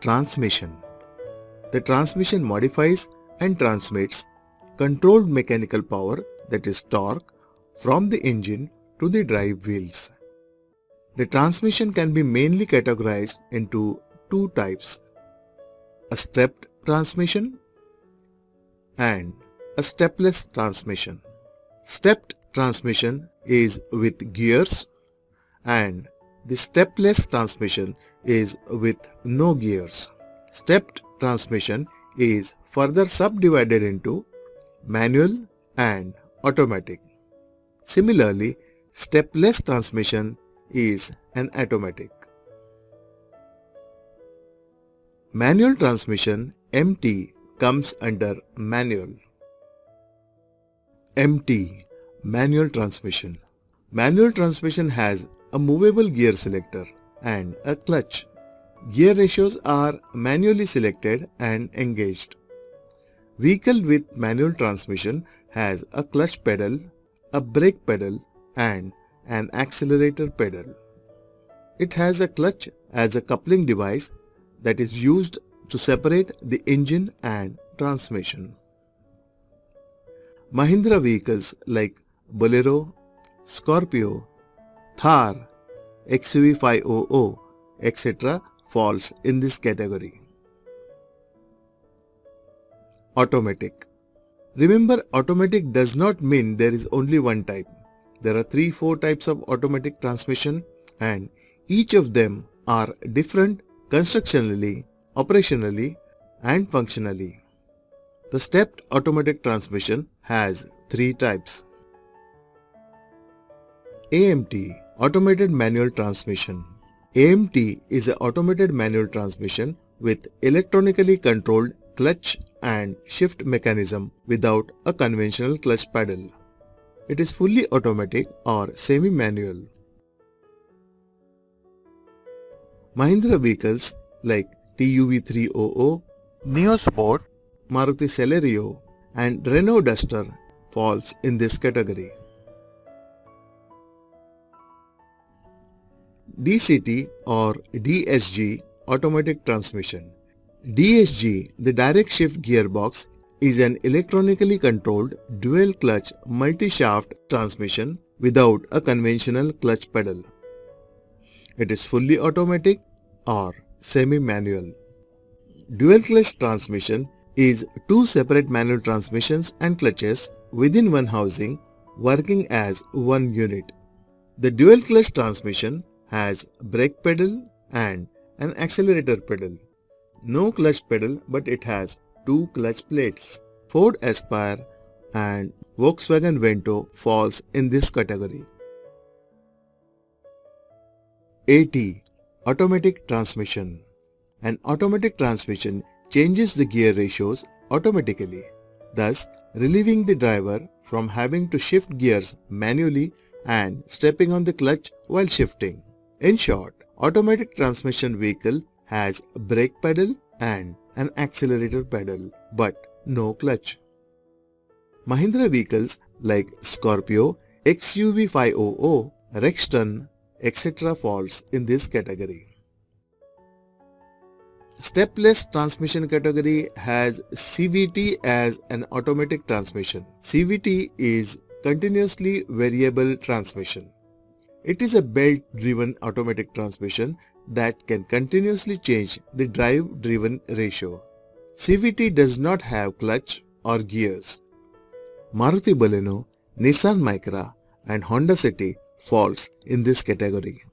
Transmission. The transmission modifies and transmits controlled mechanical power, that is torque, from the engine to the drive wheels. The transmission can be mainly categorized into two types: a stepped transmission and a stepless transmission. Stepped transmission is with gears and the stepless transmission is with no gears. Stepped transmission is further subdivided into manual and automatic. Similarly, stepless transmission is an automatic. Manual transmission MT comes under manual. MT, manual transmission. Manual transmission has a movable gear selector and a clutch. Gear ratios are manually selected and engaged. Vehicle with manual transmission has a clutch pedal, a brake pedal and an accelerator pedal. It has a clutch as a coupling device that is used to separate the engine and transmission. Mahindra vehicles like Bolero, Scorpio, Thar, XUV500, etc. falls in this category. Automatic. Remember, automatic does not mean there is only one type. There are 3-4 types of automatic transmission and each of them are different constructionally, operationally and functionally. The stepped automatic transmission has 3 types. AMT, Automated Manual Transmission. AMT is an automated manual transmission with electronically controlled clutch and shift mechanism without a conventional clutch pedal. It is fully automatic or semi-manual. Mahindra vehicles like TUV300, Neo Sport, Maruti Celerio and Renault Duster falls in this category. DCT or DSG, Automatic Transmission. DSG, the direct shift gearbox, is an electronically controlled dual clutch multi-shaft transmission without a conventional clutch pedal. It is fully automatic or semi-manual. Dual clutch transmission is 2 separate manual transmissions and clutches within one housing working as one unit. The dual clutch transmission has brake pedal and an accelerator pedal. No clutch pedal, but it has 2 clutch plates. Ford Aspire and Volkswagen Vento falls in this category. AT, Automatic Transmission. An automatic transmission changes the gear ratios automatically, thus relieving the driver from having to shift gears manually and stepping on the clutch while shifting. In short, automatic transmission vehicle has a brake pedal and an accelerator pedal, but no clutch. Mahindra vehicles like Scorpio, XUV500, Rexton, etc. falls in this category. Stepless transmission category has CVT as an automatic transmission. CVT is continuously variable transmission. It is a belt-driven automatic transmission that can continuously change the drive-driven ratio. CVT does not have clutch or gears. Maruti Baleno, Nissan Micra and Honda City falls in this category.